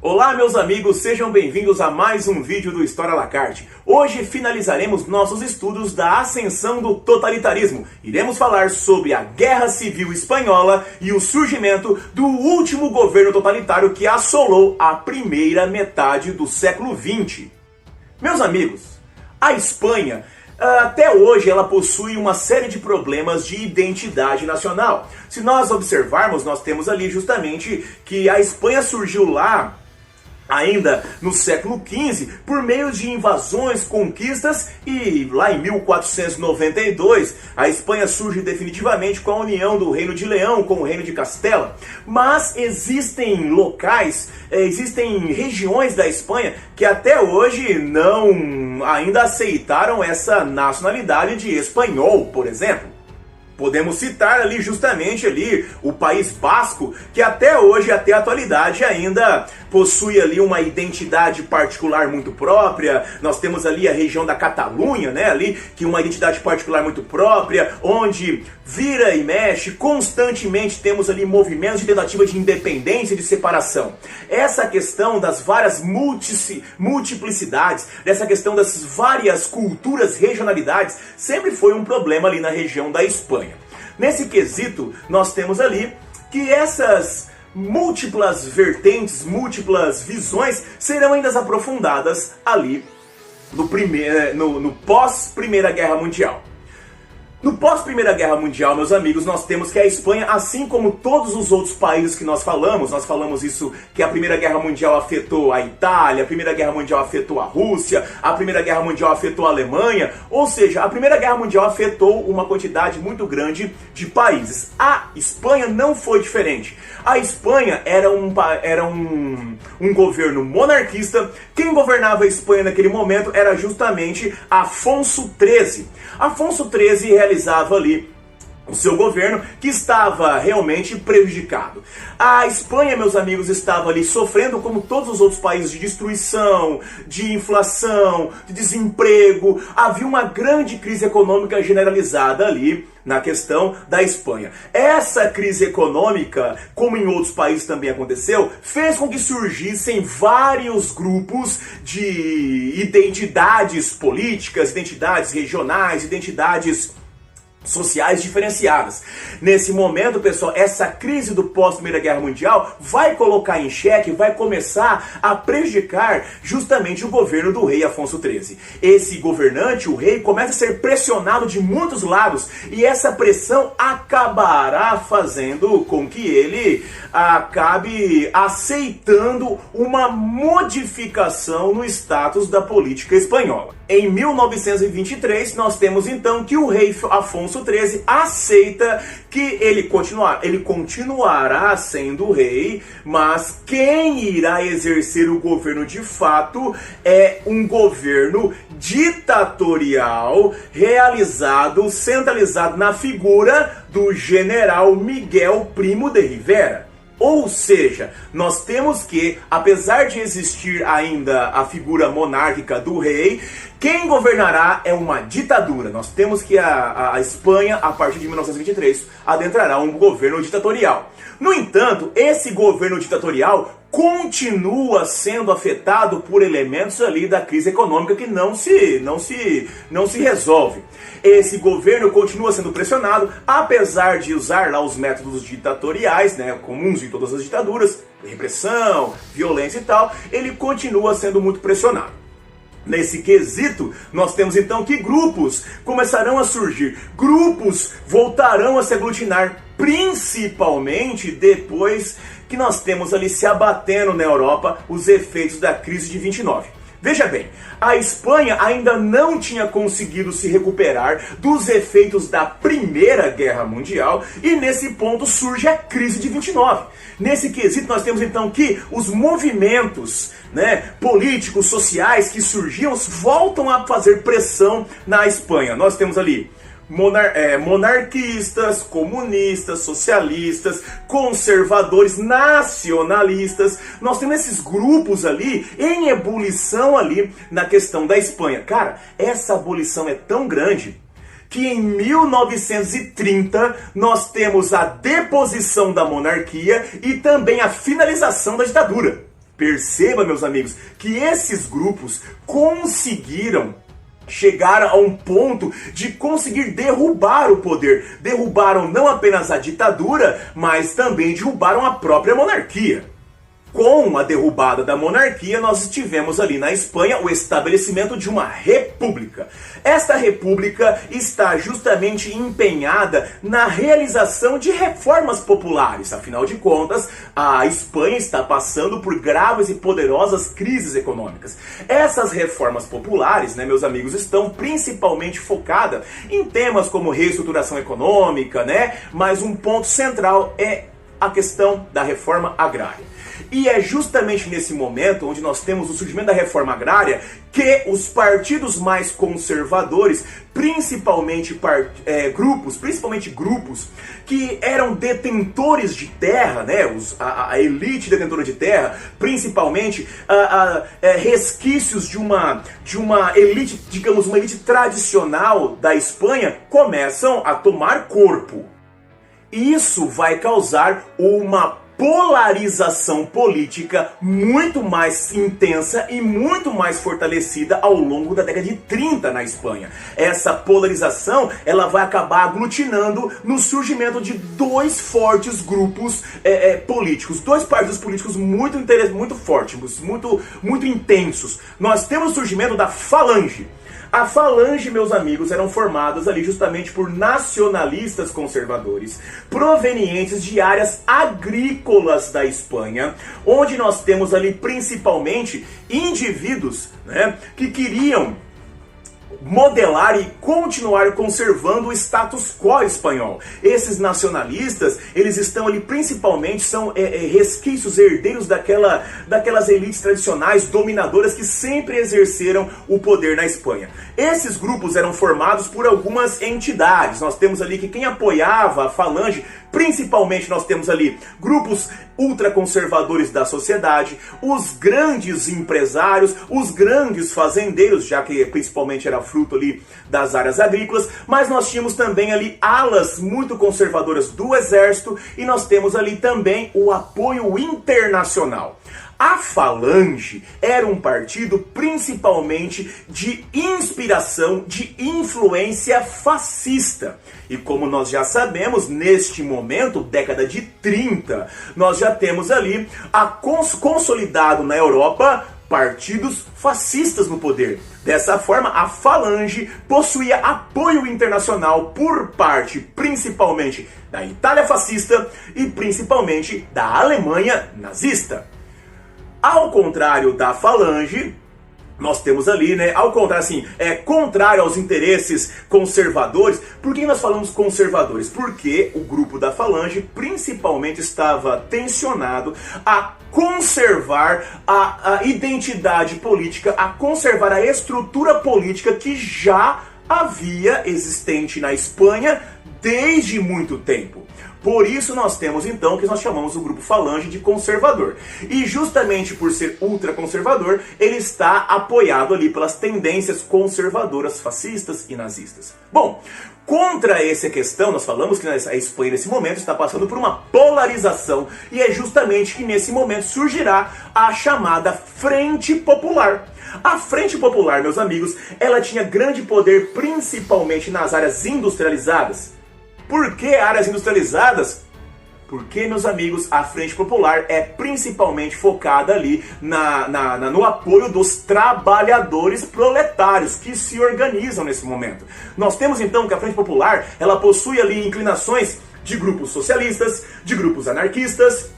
Olá meus amigos, sejam bem-vindos a mais um vídeo do História à la carte. Hoje finalizaremos nossos estudos da ascensão do totalitarismo. Iremos falar sobre a Guerra Civil Espanhola e o surgimento do último governo totalitário que assolou a primeira metade do século XX. Meus amigos, a Espanha até hoje ela possui uma série de problemas de identidade nacional. Se nós observarmos, nós temos ali justamente que a Espanha surgiu lá ainda no século XV, por meio de invasões, conquistas, e lá em 1492 a Espanha surge definitivamente com a união do Reino de Leão com o Reino de Castela. Mas existem locais, existem regiões da Espanha que até hoje não ainda aceitaram essa nacionalidade de espanhol, por exemplo. Podemos citar ali justamente ali o País Basco, que até hoje, até a atualidade, ainda possui ali uma identidade particular muito própria. Nós temos ali a região da Catalunha, né, ali, que uma identidade particular muito própria, onde vira e mexe, constantemente temos ali movimentos de tentativa de independência e de separação. Essa questão das várias multiplicidades, dessa questão das várias culturas, regionalidades, sempre foi um problema ali na região da Espanha. Nesse quesito, nós temos ali que essas múltiplas vertentes, múltiplas visões serão ainda aprofundadas ali no pós-Primeira Guerra Mundial. No pós-Primeira Guerra Mundial, meus amigos, nós temos que a Espanha, assim como todos os outros países que nós falamos isso, que a Primeira Guerra Mundial afetou a Itália, a Primeira Guerra Mundial afetou a Rússia, a Primeira Guerra Mundial afetou a Alemanha, ou seja, a Primeira Guerra Mundial afetou uma quantidade muito grande de países. A Espanha não foi diferente. A Espanha era um governo monarquista. Quem governava a Espanha naquele momento era justamente Afonso XIII. Afonso XIII realizava ali o seu governo, que estava realmente prejudicado. A Espanha, meus amigos, estava ali sofrendo, como todos os outros países, de destruição, de inflação, de desemprego. Havia uma grande crise econômica generalizada ali na questão da Espanha. Essa crise econômica, como em outros países também aconteceu, fez com que surgissem vários grupos de identidades políticas, identidades regionais, identidades sociais diferenciadas. Nesse momento, pessoal, essa crise do pós-Primeira Guerra Mundial vai colocar em xeque, vai começar a prejudicar justamente o governo do rei Afonso XIII. Esse governante, o rei, começa a ser pressionado de muitos lados, e essa pressão acabará fazendo com que ele acabe aceitando uma modificação no status da política espanhola. Em 1923, nós temos então que o rei Afonso XIII aceita que ele continuará sendo rei, mas quem irá exercer o governo de fato é um governo ditatorial centralizado na figura do general Miguel Primo de Rivera. Ou seja, nós temos que, apesar de existir ainda a figura monárquica do rei, quem governará é uma ditadura. Nós temos que a Espanha, a partir de 1923, adentrará um governo ditatorial. No entanto, esse governo ditatorial continua sendo afetado por elementos ali da crise econômica que não se resolve. Esse governo continua sendo pressionado, apesar de usar lá os métodos ditatoriais, né, comuns em todas as ditaduras, repressão, violência e tal, ele continua sendo muito pressionado. Nesse quesito, nós temos então que grupos começarão a surgir, grupos voltarão a se aglutinar, principalmente depois que nós temos ali se abatendo na Europa os efeitos da crise de 29. Veja bem, a Espanha ainda não tinha conseguido se recuperar dos efeitos da Primeira Guerra Mundial, e nesse ponto surge a crise de 29. Nesse quesito nós temos então que os movimentos, políticos, sociais que surgiam voltam a fazer pressão na Espanha. Nós temos ali monarquistas, comunistas, socialistas, conservadores, nacionalistas. Nós temos esses grupos ali em ebulição ali na questão da Espanha. Cara, essa ebulição é tão grande que em 1930 nós temos a deposição da monarquia e também a finalização da ditadura. Perceba, meus amigos, que esses grupos conseguiram chegar a um ponto de conseguir derrubar o poder. Derrubaram não apenas a ditadura, mas também derrubaram a própria monarquia. Com a derrubada da monarquia, nós tivemos ali na Espanha o estabelecimento de uma república. Esta república está justamente empenhada na realização de reformas populares. Afinal de contas, a Espanha está passando por graves e poderosas crises econômicas. Essas reformas populares, meus amigos, estão principalmente focadas em temas como reestruturação econômica, mas um ponto central é a questão da reforma agrária. E é justamente nesse momento onde nós temos o surgimento da reforma agrária que os partidos mais conservadores, principalmente grupos que eram detentores de terra, a elite detentora de terra, principalmente resquícios de uma elite, digamos, uma elite tradicional da Espanha, começam a tomar corpo. Isso vai causar uma polarização política muito mais intensa e muito mais fortalecida ao longo da década de 30 na Espanha. Essa polarização ela vai acabar aglutinando no surgimento de dois fortes grupos políticos, dois partidos políticos muito fortes, muito intensos. Nós temos o surgimento da Falange. A Falange, meus amigos, eram formadas ali justamente por nacionalistas conservadores, provenientes de áreas agrícolas da Espanha, onde nós temos ali principalmente indivíduos que queriam modelar e continuar conservando o status quo espanhol. Esses nacionalistas, eles estão ali principalmente, são resquícios, herdeiros daquelas elites tradicionais, dominadoras, que sempre exerceram o poder na Espanha. Esses grupos eram formados por algumas entidades. Nós temos ali que quem apoiava a Falange, principalmente nós temos ali grupos ultraconservadores da sociedade, os grandes empresários, os grandes fazendeiros, já que principalmente era fruto ali das áreas agrícolas, mas nós tínhamos também ali alas muito conservadoras do exército e nós temos ali também o apoio internacional. A Falange era um partido principalmente de inspiração, de influência fascista. E como nós já sabemos, neste momento, década de 30, nós já temos ali consolidado na Europa partidos fascistas no poder. Dessa forma, a Falange possuía apoio internacional por parte, principalmente, da Itália fascista e principalmente da Alemanha nazista. Ao contrário da Falange, nós temos ali, ao contrário, assim, contrário aos interesses conservadores. Por que nós falamos conservadores? Porque o grupo da Falange principalmente estava tensionado a conservar a identidade política, a conservar a estrutura política que já havia existente na Espanha desde muito tempo. Por isso nós temos então o que nós chamamos o grupo Falange de conservador. E justamente por ser ultraconservador, ele está apoiado ali pelas tendências conservadoras fascistas e nazistas. Bom, contra essa questão, nós falamos que a Espanha nesse momento está passando por uma polarização e é justamente que nesse momento surgirá a chamada Frente Popular. A Frente Popular, meus amigos, ela tinha grande poder principalmente nas áreas industrializadas. Por que áreas industrializadas? Porque, meus amigos, a Frente Popular é principalmente focada ali no apoio dos trabalhadores proletários que se organizam nesse momento. Nós temos então que a Frente Popular ela possui ali inclinações de grupos socialistas, de grupos anarquistas,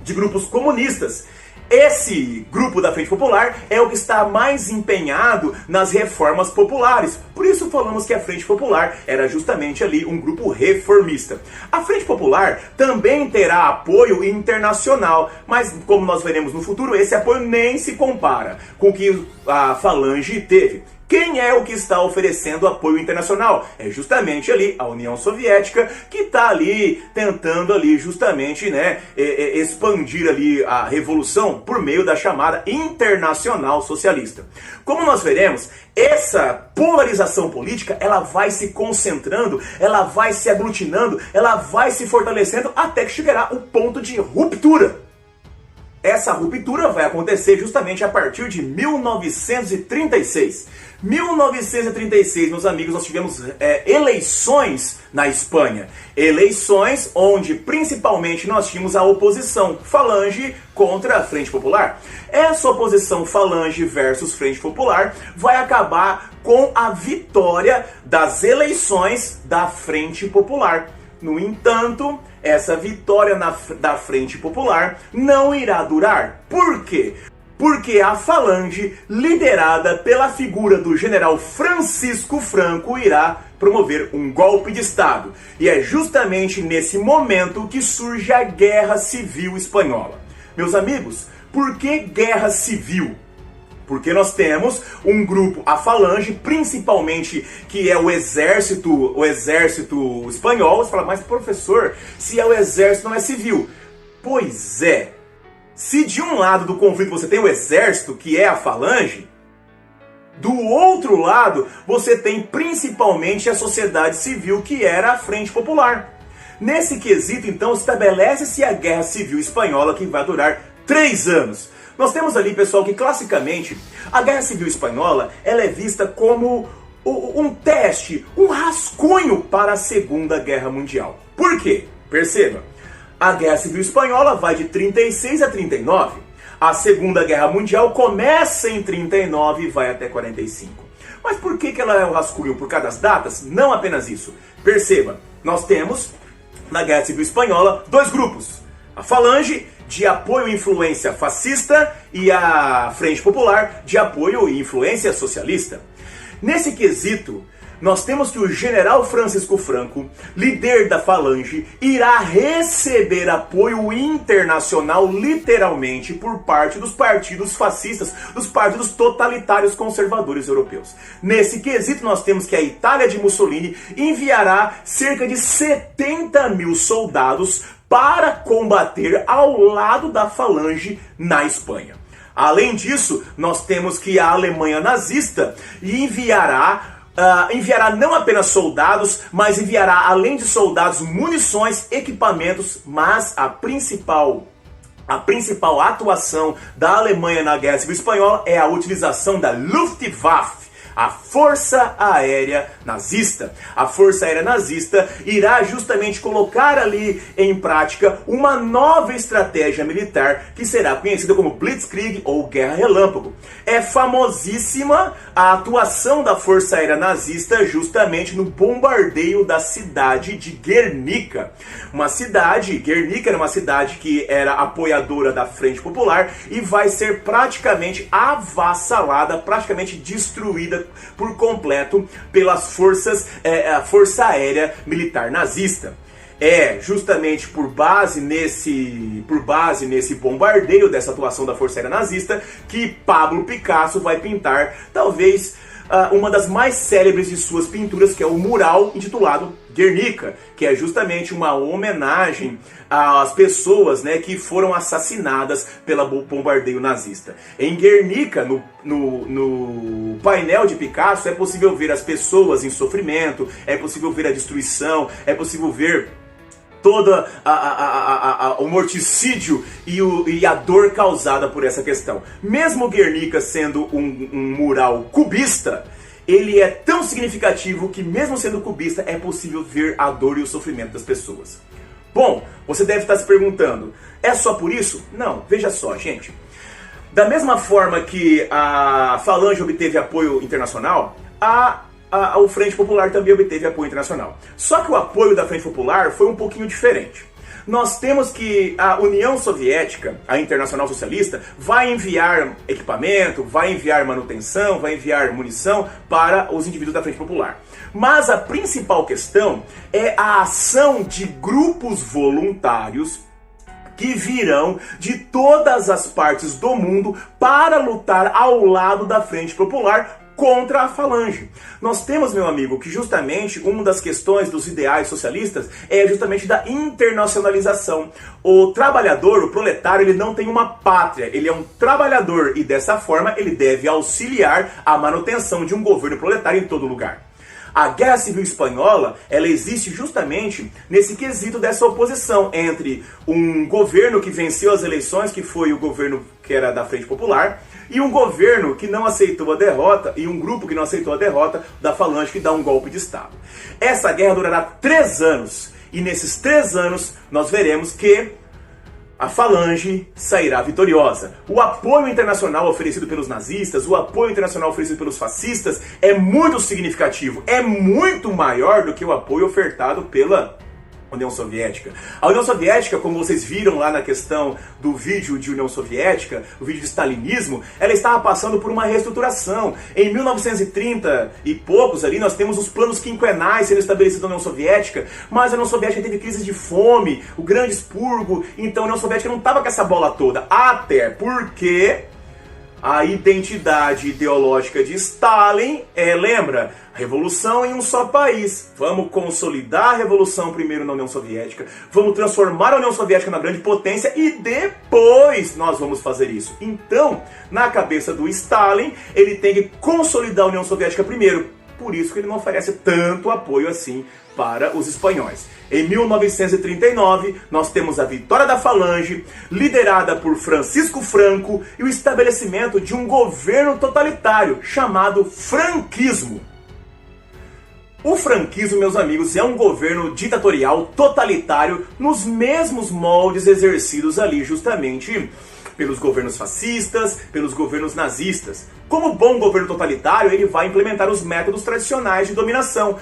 de grupos comunistas. Esse grupo da Frente Popular é o que está mais empenhado nas reformas populares. Por isso falamos que a Frente Popular era justamente ali um grupo reformista. A Frente Popular também terá apoio internacional, mas como nós veremos no futuro, esse apoio nem se compara com o que a Falange teve. Quem é o que está oferecendo apoio internacional? É justamente ali a União Soviética, que está ali tentando ali justamente expandir ali a revolução por meio da chamada Internacional Socialista. Como nós veremos, essa polarização política ela vai se concentrando, ela vai se aglutinando, ela vai se fortalecendo até que chegará o ponto de ruptura. essa ruptura vai acontecer justamente a partir de 1936. 1936, meus amigos, nós tivemos eleições na Espanha. Eleições onde principalmente nós tínhamos a oposição Falange contra a Frente Popular. Essa oposição Falange versus Frente Popular vai acabar com a vitória das eleições da Frente Popular. No entanto, essa vitória da Frente Popular não irá durar. Por quê? Porque a Falange, liderada pela figura do general Francisco Franco, irá promover um golpe de Estado. E é justamente nesse momento que surge a Guerra Civil Espanhola. Meus amigos, por que guerra civil? Porque nós temos um grupo, a Falange, principalmente, que é o exército espanhol. Você fala, mas professor, se é o exército, não é civil. Pois é. Se de um lado do conflito você tem o exército, que é a Falange, do outro lado você tem principalmente a sociedade civil, que era a Frente Popular. Nesse quesito, então, estabelece-se a Guerra Civil Espanhola, que vai durar 3 anos. Nós temos ali, pessoal, que classicamente a Guerra Civil Espanhola ela é vista como um teste, um rascunho para a Segunda Guerra Mundial. Por quê? Perceba. A Guerra Civil Espanhola vai de 36 a 39. A Segunda Guerra Mundial começa em 39 e vai até 45. Mas por que ela é o rascunho? Por causa das datas? Não apenas isso. Perceba, nós temos na Guerra Civil Espanhola 2 grupos. A Falange, de apoio e influência fascista, e a Frente Popular, de apoio e influência socialista. Nesse quesito, nós temos que o general Francisco Franco, líder da Falange, irá receber apoio internacional, literalmente, por parte dos partidos fascistas, dos partidos totalitários conservadores europeus. Nesse quesito, nós temos que a Itália de Mussolini enviará cerca de 70 mil soldados para combater ao lado da Falange na Espanha. Além disso, nós temos que a Alemanha nazista enviará não apenas soldados, mas enviará, além de soldados, munições, equipamentos, mas a principal atuação da Alemanha na Guerra Civil Espanhola é a utilização da Luftwaffe, a Força Aérea Nazista. A Força Aérea Nazista irá justamente colocar ali em prática uma nova estratégia militar que será conhecida como Blitzkrieg ou Guerra Relâmpago. É famosíssima a atuação da Força Aérea Nazista justamente no bombardeio da cidade de Guernica. Guernica era uma cidade que era apoiadora da Frente Popular e vai ser praticamente avassalada, praticamente destruída por completo pelas a Força Aérea Militar Nazista. É justamente por base nesse bombardeio dessa atuação da Força Aérea Nazista que Pablo Picasso vai pintar talvez uma das mais célebres de suas pinturas, que é o mural intitulado Guernica, que é justamente uma homenagem às pessoas, né, que foram assassinadas pelo bombardeio nazista. Em Guernica, no painel de Picasso, é possível ver as pessoas em sofrimento, é possível ver a destruição, é possível ver todo o morticídio e a dor causada por essa questão. Mesmo Guernica sendo um mural cubista, ele é tão significativo que, mesmo sendo cubista, é possível ver a dor e o sofrimento das pessoas. Bom, você deve estar se perguntando, é só por isso? Não, veja só, gente. Da mesma forma que a Falange obteve apoio internacional, a Frente Popular também obteve apoio internacional. Só que o apoio da Frente Popular foi um pouquinho diferente. Nós temos que a União Soviética, a Internacional Socialista, vai enviar equipamento, vai enviar manutenção, vai enviar munição para os indivíduos da Frente Popular. Mas a principal questão é a ação de grupos voluntários que virão de todas as partes do mundo para lutar ao lado da Frente Popular contra a Falange. Nós temos, meu amigo, que justamente uma das questões dos ideais socialistas é justamente da internacionalização. O trabalhador, o proletário, ele não tem uma pátria, ele é um trabalhador e dessa forma ele deve auxiliar a manutenção de um governo proletário em todo lugar. A Guerra Civil Espanhola, ela existe justamente nesse quesito dessa oposição entre um governo que venceu as eleições, que foi o governo que era da Frente Popular, e um governo que não aceitou a derrota, e um grupo que não aceitou a derrota da Falange, que dá um golpe de Estado. Essa guerra durará 3 anos, e nesses 3 anos nós veremos que a Falange sairá vitoriosa. O apoio internacional oferecido pelos nazistas, o apoio internacional oferecido pelos fascistas é muito significativo, é muito maior do que o apoio ofertado pela União Soviética. A União Soviética, como vocês viram lá na questão do vídeo de União Soviética, o vídeo de stalinismo, ela estava passando por uma reestruturação. Em 1930 e poucos ali, nós temos os planos quinquenais sendo estabelecidos na União Soviética, mas a União Soviética teve crises de fome, o grande expurgo, então a União Soviética não estava com essa bola toda, até porque a identidade ideológica de Stalin lembra, revolução em um só país. Vamos consolidar a revolução primeiro na União Soviética, vamos transformar a União Soviética na grande potência e depois nós vamos fazer isso. Então, na cabeça do Stalin, ele tem que consolidar a União Soviética primeiro. Por isso que ele não oferece tanto apoio assim para os espanhóis. Em 1939, nós temos a vitória da Falange, liderada por Francisco Franco, e o estabelecimento de um governo totalitário chamado franquismo. O franquismo, meus amigos, é um governo ditatorial totalitário nos mesmos moldes exercidos ali justamente pelos governos fascistas, pelos governos nazistas. Como bom governo totalitário, ele vai implementar os métodos tradicionais de dominação: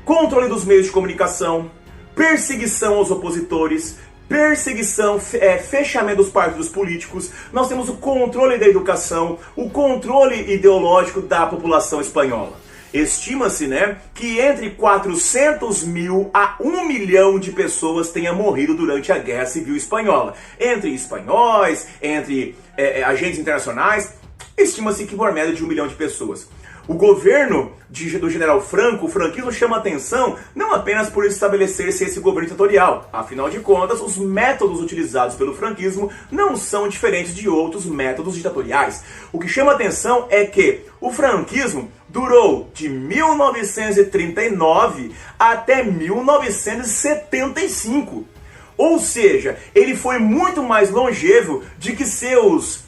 controle dos meios de comunicação, perseguição aos opositores, perseguição, fechamento dos partidos políticos. Nós temos o controle da educação, o controle ideológico da população espanhola. Estima-se, que entre 400 mil a 1 milhão de pessoas tenha morrido durante a Guerra Civil Espanhola. Entre espanhóis, entre agentes internacionais, estima-se que por média de 1 milhão de pessoas. O governo do general Franco, o franquismo, chama atenção não apenas por estabelecer-se esse governo ditatorial. Afinal de contas, os métodos utilizados pelo franquismo não são diferentes de outros métodos ditatoriais. O que chama atenção é que o franquismo durou de 1939 até 1975. Ou seja, ele foi muito mais longevo de que seus,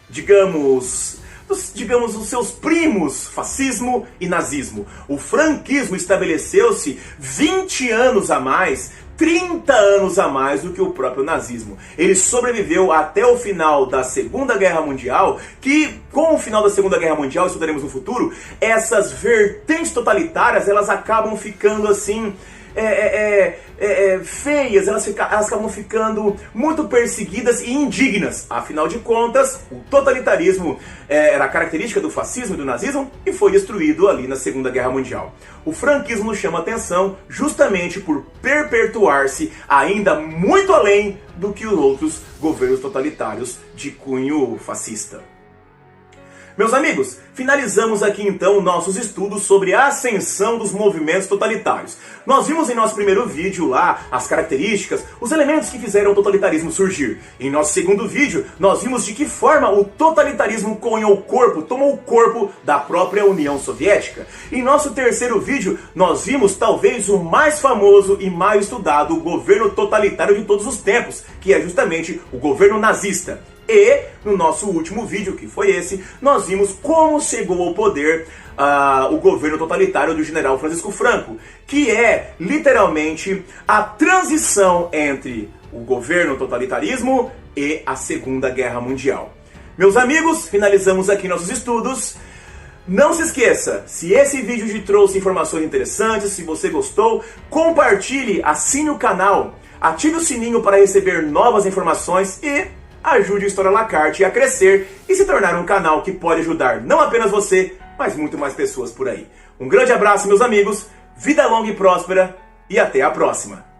digamos, os seus primos, fascismo e nazismo. O franquismo estabeleceu-se 20 anos a mais, 30 anos a mais do que o próprio nazismo. Ele sobreviveu até o final da Segunda Guerra Mundial, que com o final da Segunda Guerra Mundial, estudaremos no futuro, essas vertentes totalitárias, elas acabam ficando assim feias, elas acabam ficando muito perseguidas e indignas. Afinal de contas, o totalitarismo era a característica do fascismo e do nazismo e foi destruído ali na Segunda Guerra Mundial. O franquismo nos chama atenção justamente por perpetuar-se ainda muito além do que os outros governos totalitários de cunho fascista. Meus amigos, finalizamos aqui então nossos estudos sobre a ascensão dos movimentos totalitários. Nós vimos em nosso primeiro vídeo lá as características, os elementos que fizeram o totalitarismo surgir. Em nosso segundo vídeo, nós vimos de que forma o totalitarismo tomou o corpo da própria União Soviética. Em nosso terceiro vídeo, nós vimos talvez o mais famoso e mais estudado governo totalitário de todos os tempos, que é justamente o governo nazista. E no nosso último vídeo, que foi esse, nós vimos como chegou ao poder o governo totalitário do general Francisco Franco, que é literalmente a transição entre o governo totalitarismo e a Segunda Guerra Mundial. Meus amigos, finalizamos aqui nossos estudos. Não se esqueça, se esse vídeo te trouxe informações interessantes, se você gostou, compartilhe, assine o canal, ative o sininho para receber novas informações e ajude o História à la Carte a crescer e se tornar um canal que pode ajudar não apenas você, mas muito mais pessoas por aí. Um grande abraço, meus amigos, vida longa e próspera e até a próxima!